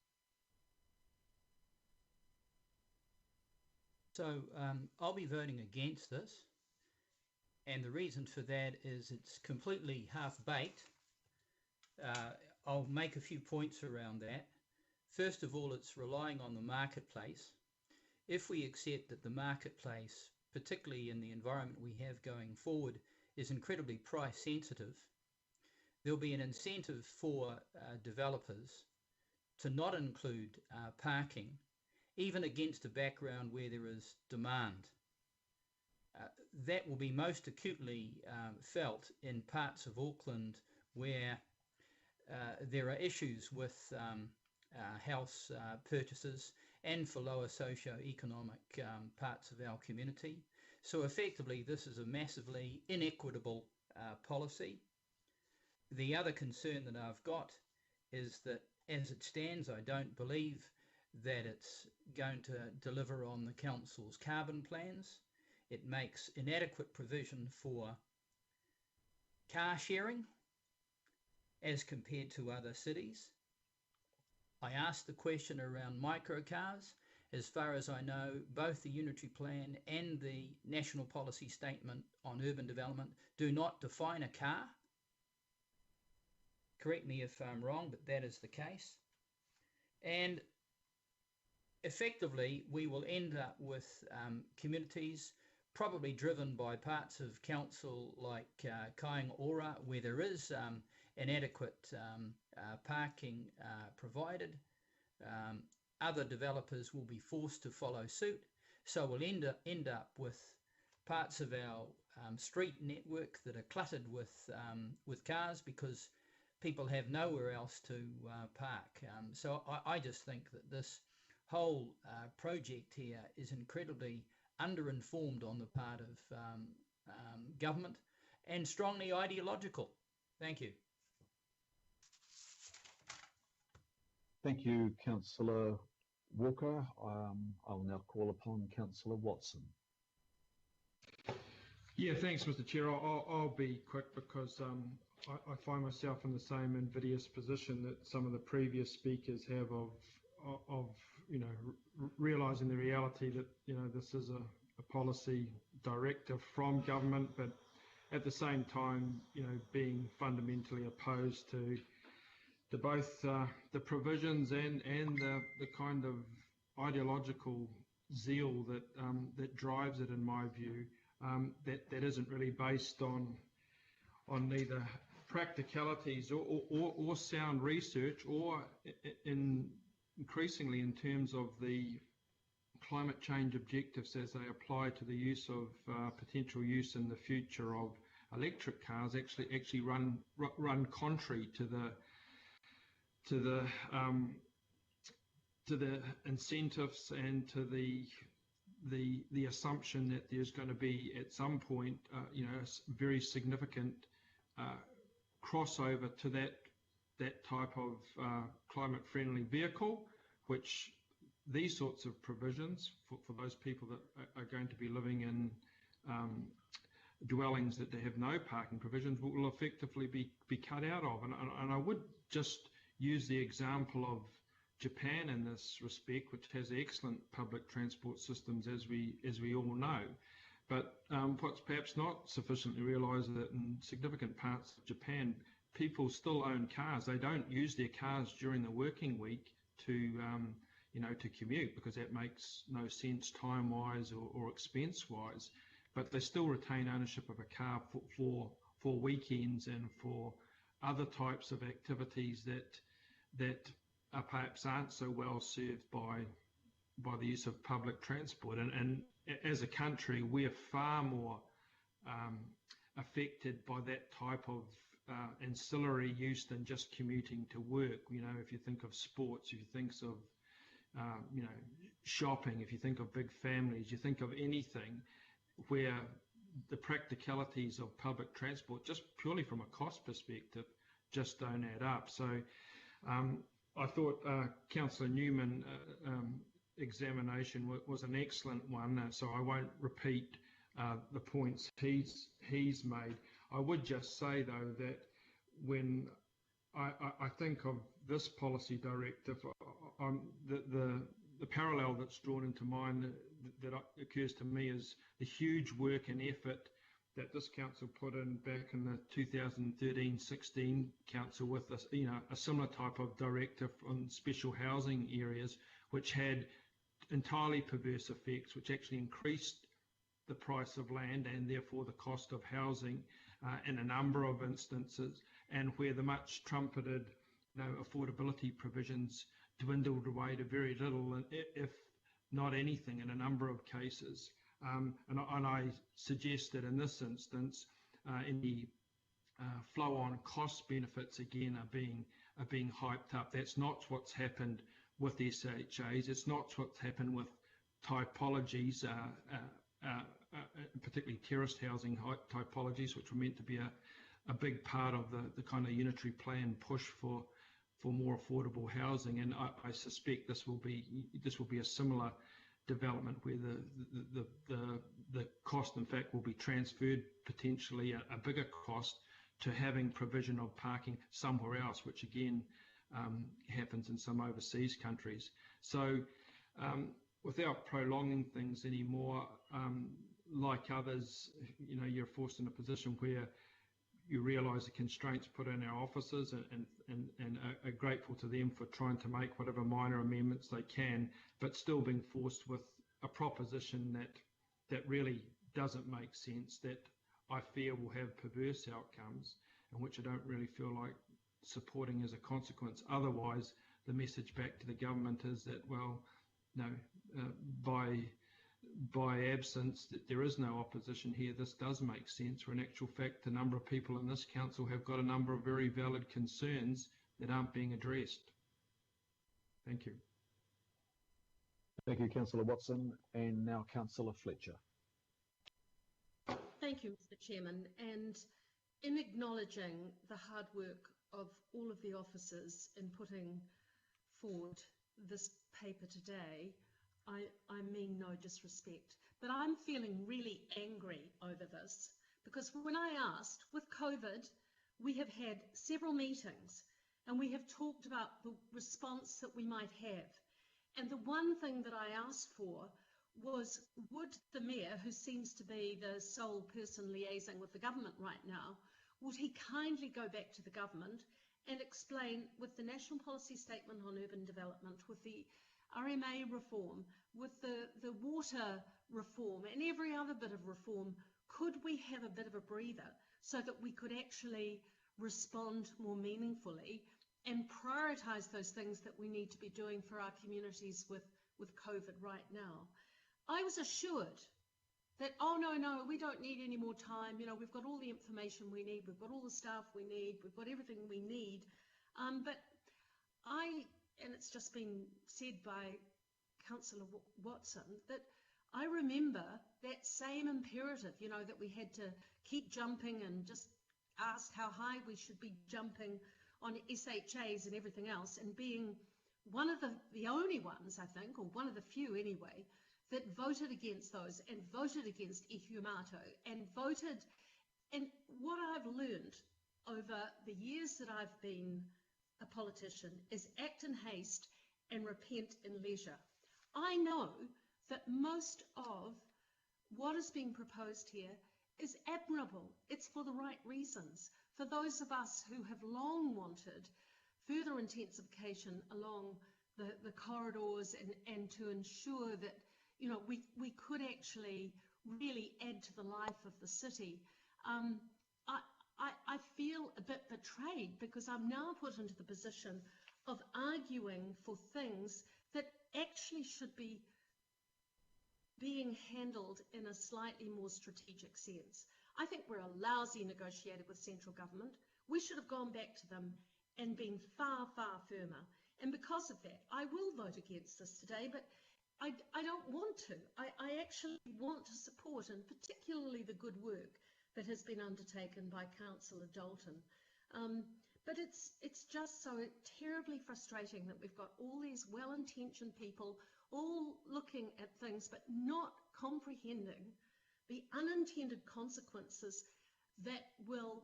So I'll be voting against this, and the reason for that is it's completely half-baked. I'll make a few points around that. First of all, it's relying on the marketplace. If we accept that the marketplace, particularly in the environment we have going forward, is incredibly price sensitive, there'll be an incentive for developers to not include parking, even against a background where there is demand. That will be most acutely felt in parts of Auckland where there are issues with house purchases and for lower socio-economic parts of our community. So effectively, this is a massively inequitable policy. The other concern that I've got is that as it stands, I don't believe that it's going to deliver on the council's carbon plans. It makes inadequate provision for car sharing as compared to other cities. I asked the question around microcars. As far as I know, both the Unitary Plan and the National Policy Statement on Urban Development do not define a car. Correct me if I'm wrong, but that is the case. And effectively, we will end up with communities probably driven by parts of council like Kāinga Ora, where there is inadequate parking provided. Other developers will be forced to follow suit. So we'll end up with parts of our street network that are cluttered with cars because people have nowhere else to park. So I just think that this whole project here is incredibly underinformed on the part of government and strongly ideological. Thank you. Thank you, Councillor Walker. I'll now call upon Councillor Watson. Yeah, thanks, Mr. Chair. I'll be quick because I find myself in the same invidious position that some of the previous speakers have of realising the reality that this is a policy directive from government, but at the same time being fundamentally opposed to both the provisions and the kind of ideological zeal that drives it, in my view, that isn't really based on neither practicalities or sound research, or increasingly in terms of the climate change objectives as they apply to the use of potential use in the future of electric cars actually run contrary to the incentives and to the assumption that there's going to be at some point a very significant crossover to that type of climate friendly vehicle, which these sorts of provisions for those people that are going to be living in dwellings that they have no parking provisions will effectively be cut out of. And I would just use the example of Japan in this respect, which has excellent public transport systems, as we all know. But what's perhaps not sufficiently realised is that in significant parts of Japan, people still own cars. They don't use their cars during the working week to to commute, because that makes no sense time-wise or expense-wise. But they still retain ownership of a car for weekends and for other types of activities that perhaps aren't so well served by the use of public transport. And as a country, we're far more affected by that type of ancillary use than just commuting to work. If you think of sports, if you think of shopping, if you think of big families, you think of anything where the practicalities of public transport, just purely from a cost perspective, just don't add up. So I thought Councillor Newman examination was an excellent one, so I won't repeat the points he's made. I would just say, though, that when I think of this policy directive, the parallel that's drawn into mind that occurs to me is the huge work and effort that this council put in back in the 2013-16 council with a similar type of directive on special housing areas, which had entirely perverse effects, which actually increased the price of land and therefore the cost of housing in a number of instances, and where the much trumpeted affordability provisions dwindled away to very little, if not anything, in a number of cases. And I suggest that in this instance, any flow-on cost benefits again are being hyped up. That's not what's happened with SHAs. It's not what's happened with typologies, particularly terraced housing typologies, which were meant to be a big part of the kind of unitary plan push for more affordable housing. And I suspect this will be a similar development where the cost, in fact, will be transferred, potentially a bigger cost, to having provision of parking somewhere else, which again happens in some overseas countries. So without prolonging things anymore, like others, you're forced in a position where you realise the constraints put in our officers, and are grateful to them for trying to make whatever minor amendments they can, but still being forced with a proposition that really doesn't make sense, that I fear will have perverse outcomes, and which I don't really feel like supporting as a consequence. Otherwise, the message back to the government is that, well, no, by absence, that there is no opposition here, this does make sense, where in actual fact a number of people in this council have got a number of very valid concerns that aren't being addressed. Thank you. Thank you, Councillor Watson. And now Councillor Fletcher. Thank you, Mr. Chairman. And in acknowledging the hard work of all of the officers in putting forward this paper today, I mean no disrespect, but I'm feeling really angry over this, because when I asked, with COVID, we have had several meetings and we have talked about the response that we might have. And the one thing that I asked for was, would the Mayor, who seems to be the sole person liaising with the government right now, would he kindly go back to the government and explain, with the National Policy Statement on Urban Development, with the RMA reform, with the water reform and every other bit of reform, could we have a bit of a breather so that we could actually respond more meaningfully and prioritise those things that we need to be doing for our communities with COVID right now? I was assured that, oh, no, we don't need any more time. We've got all the information we need. We've got all the staff we need. We've got everything we need. But and it's just been said by Councillor Watson, that I remember that same imperative, that we had to keep jumping and just ask how high we should be jumping on SHAs and everything else, and being one of the only ones, I think, or one of the few anyway, that voted against those and voted against e humato and voted. And what I've learned over the years that I've been a politician is act in haste and repent in leisure. I know that most of what is being proposed here is admirable. It's for the right reasons. For those of us who have long wanted further intensification along the corridors and to ensure that, you know, we could actually really add to the life of the city. I feel a bit betrayed because I'm now put into the position of arguing for things that actually should be being handled in a slightly more strategic sense. I think we're a lousy negotiator with central government. We should have gone back to them and been far, far firmer. And because of that, I will vote against this today, but I don't want to. I actually want to support, and particularly the good work that has been undertaken by Councillor Dalton. But it's just so terribly frustrating that we've got all these well-intentioned people all looking at things but not comprehending the unintended consequences that will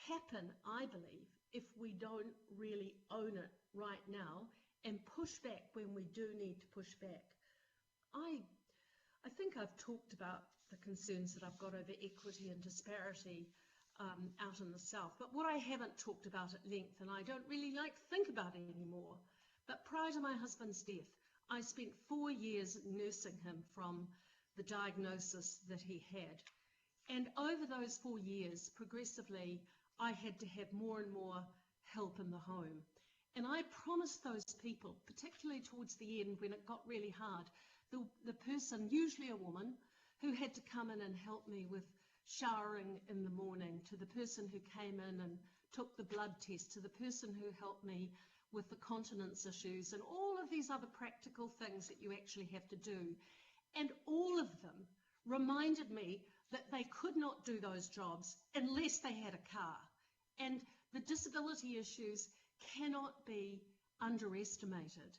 happen, I believe, if we don't really own it right now and push back when we do need to push back. I think I've talked about the concerns that I've got over equity and disparity out in the south, but what I haven't talked about at length, and I don't really like to think about it anymore, but prior to my husband's death, I spent 4 years nursing him from the diagnosis that he had. And over those 4 years, progressively, I had to have more and more help in the home. And I promised those people, particularly towards the end when it got really hard, the person, usually a woman, who had to come in and help me with showering in the morning, to the person who came in and took the blood test, to the person who helped me with the continence issues and all of these other practical things that you actually have to do. And all of them reminded me that they could not do those jobs unless they had a car. And the disability issues cannot be underestimated.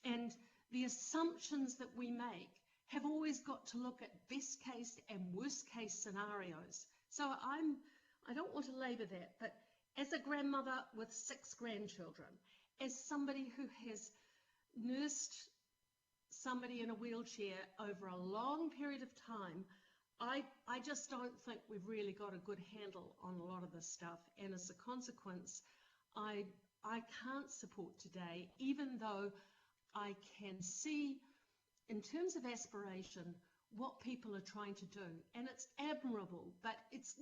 And the assumptions that we make have always got to look at best case and worst case scenarios. So I don't want to labour that, but as a grandmother with 6 grandchildren, as somebody who has nursed somebody in a wheelchair over a long period of time, I just don't think we've really got a good handle on a lot of this stuff. And as a consequence, I can't support today, even though I can see in terms of aspiration what people are trying to do. And it's admirable, but it's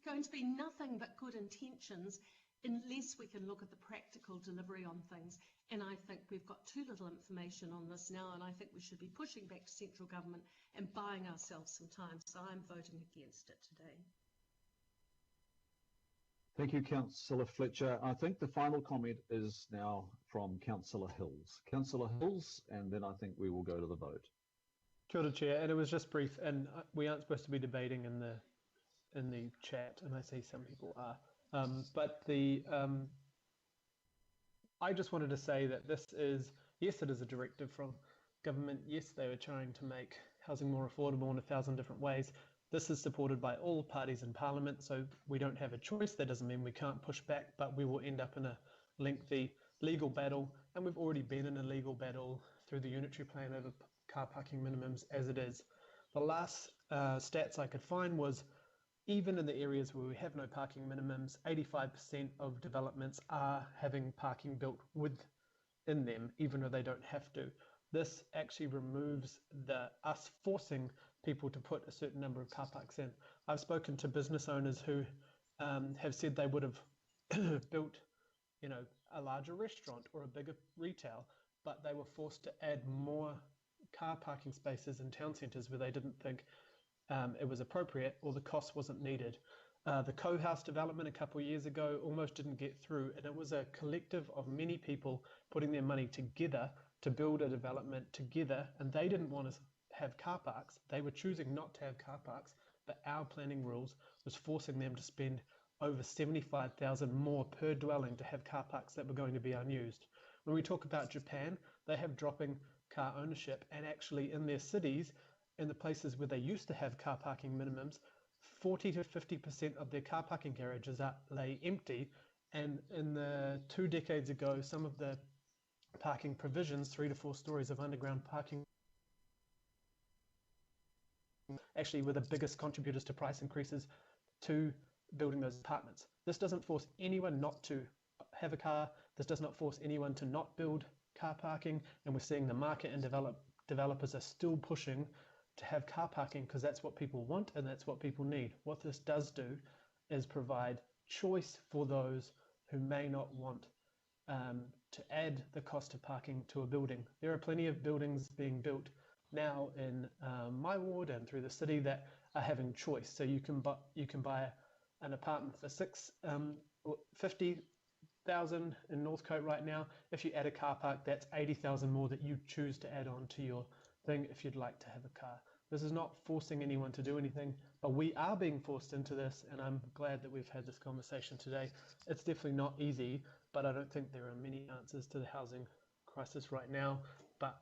going to be nothing but good intentions unless we can look at the practical delivery on things. And I think we've got too little information on this now, and I think we should be pushing back to central government and buying ourselves some time. So I'm voting against it today. Thank you, Councillor Fletcher. I think the final comment is now from Councillor Hills. Councillor Hills, and then I think we will go to the vote. Kia ora, Chair, and it was just brief, and we aren't supposed to be debating in the chat, and I see some people are. I just wanted to say that this is, yes, it is a directive from government. Yes, they were trying to make housing more affordable in 1,000 different ways. This is supported by all parties in Parliament, so we don't have a choice. That doesn't mean we can't push back, but we will end up in a lengthy legal battle, and we've already been in a legal battle through the unitary plan over car parking minimums as it is. The last stats I could find was even in the areas where we have no parking minimums, 85% of developments are having parking built within them, even though they don't have to. This actually removes us forcing people to put a certain number of car parks in. I've spoken to business owners who have said they would have built, you know, a larger restaurant or a bigger retail, but they were forced to add more car parking spaces in town centres where they didn't think it was appropriate or the cost wasn't needed. The co-house development a couple of years ago almost didn't get through, and it was a collective of many people putting their money together to build a development together, and they didn't want to have car parks. They were choosing not to have car parks, but our planning rules was forcing them to spend over 75,000 more per dwelling to have car parks that were going to be unused. When we talk about Japan, they have dropping car ownership, and actually in their cities, in the places where they used to have car parking minimums, 40 to 50% of their car parking garages lay empty, and in the 2 decades ago, some of the parking provisions, 3 to 4 stories of underground parking, actually were the biggest contributors to price increases to building those apartments. This doesn't force anyone not to have a car. This does not force anyone to not build car parking, and we're seeing the market and developers are still pushing to have car parking because that's what people want and that's what people need. What this does do is provide choice for those who may not want to add the cost of parking to a building. There are plenty of buildings being built now in my ward and through the city that are having choice. So you can buy an apartment for $50,000 in Northcote right now. If you add a car park, that's $80,000 more that you choose to add on to your thing if you'd like to have a car. This is not forcing anyone to do anything, but we are being forced into this, and I'm glad that we've had this conversation today. It's definitely not easy, but I don't think there are many answers to the housing crisis right now. But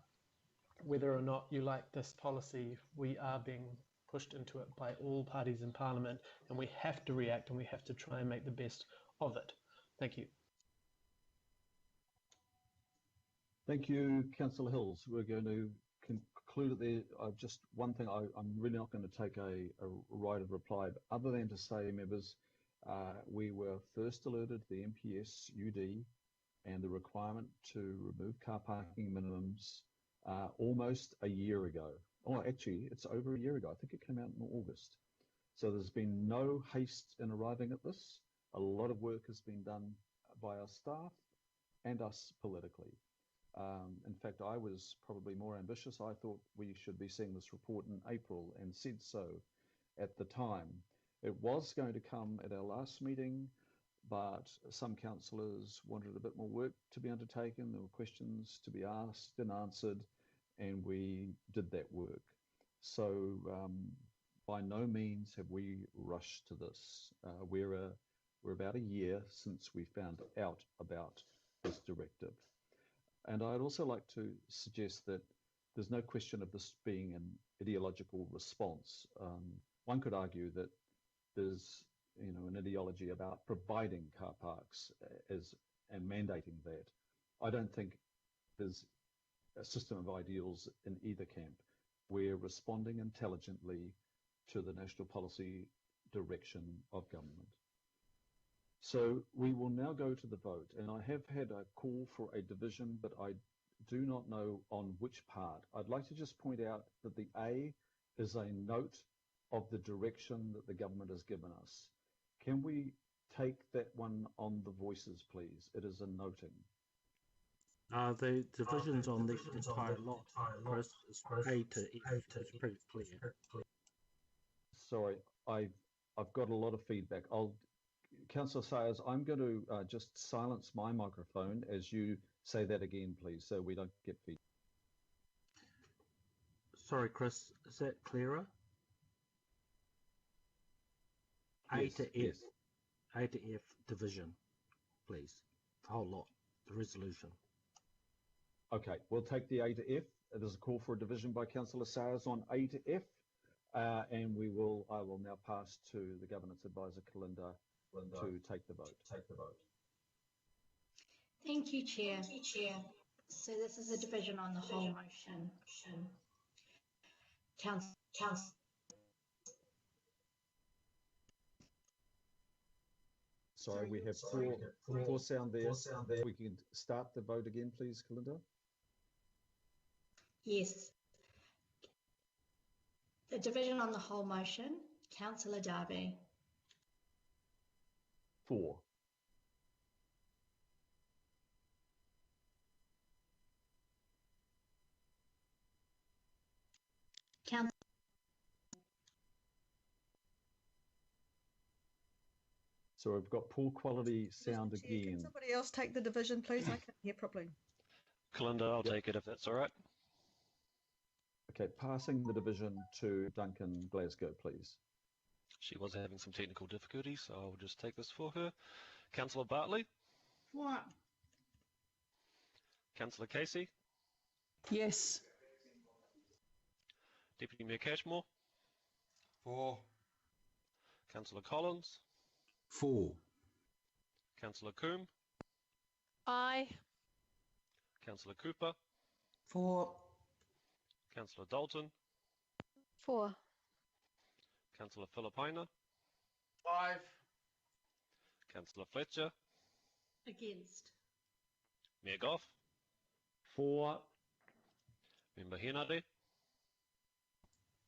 whether or not you like this policy, we are being pushed into it by all parties in Parliament, and we have to react and we have to try and make the best of it. Thank you. Thank you, Councillor Hills. We're going to conclude it there. Just one thing, I'm really not going to take a right of reply, but other than to say, members, we were first alerted to the MPS UD and the requirement to remove car parking minimums almost a year ago. Oh, actually, it's over a year ago. I think it came out in August. So there's been no haste in arriving at this. A lot of work has been done by our staff and us politically. In fact, I was probably more ambitious. I thought we should be seeing this report in April and said so at the time. It was going to come at our last meeting, but some councillors wanted a bit more work to be undertaken. There were questions to be asked and answered, and we did that work. So by no means have we rushed to this. We're about a year since we found out about this directive. And I'd also like to suggest that there's no question of this being an ideological response. One could argue that there's an ideology about providing car parks and mandating that. I don't think there's a system of ideals in either camp. We're responding intelligently to the national policy direction of government. So we will now go to the vote, and I have had a call for a division, but I do not know on which part. I'd like to just point out that the A is a note of the direction that the government has given us. Can we take that one on the voices, please? It is a noting. The divisions on the entire lot, Chris, is A to F. It's pretty clear. Sorry, I've got a lot of feedback. Councillor Sayers, I'm going to just silence my microphone as you say that again, please, so we don't get feedback. Sorry, Chris, is that clearer? Yes, A to F. yes. A to F division, please. The whole lot, the resolution. Okay, we'll take the A to F. There's a call for a division by Councillor Sayers on A to F, and I will now pass to the Governance Advisor, Kalinda, to take the vote. Thank you, Chair. So this is a division on the whole motion. Sorry, we have four sound there. If we can start the vote again, please, Kalinda. Yes. The division on the whole motion, Councillor Darby. 4. So we've got poor quality sound again. Can somebody else take the division, please? I can't hear properly. Kalinda, I'll take it if that's all right. Okay, passing the division to Duncan Glasgow, please. She was having some technical difficulties, so I'll just take this for her. Councillor Bartley? What? Councillor Casey? Yes. Deputy Mayor Cashmore? 4. Councillor Collins? 4. Councillor Coombe? Aye. Councillor Cooper? 4. Councillor Dalton? 4. Councillor Philippina? 5. Councillor Fletcher? Against. Mayor Goff? For. Member Henare.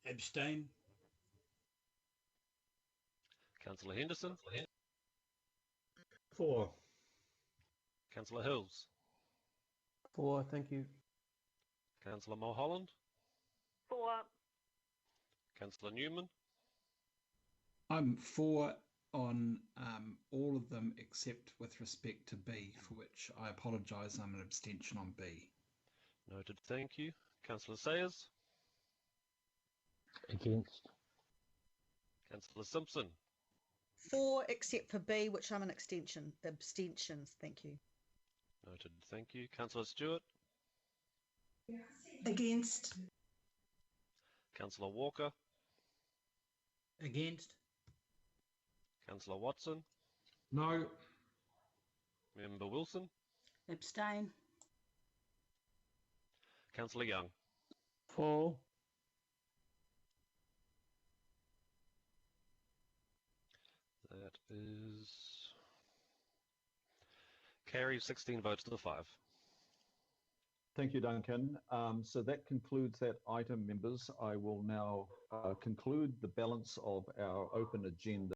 Abstain. Councillor Henderson. For. Councillor Hills. For, thank you. Councillor Mulholland. For. Councillor Newman. I'm for on all of them except with respect to B, for which I apologise, I'm an abstention on B. Noted, thank you. Councillor Sayers. Against. Councillor Simpson. For except for B, which I'm an abstentions. Thank you. Noted, thank you. Councillor Stewart. Against. Councillor Walker. Against. Councillor Watson. No. Member Wilson. Abstain. Councillor Young. For. That is carry 16 votes to 5. Thank you, Duncan. So that concludes that item, members. I will now conclude the balance of our open agenda.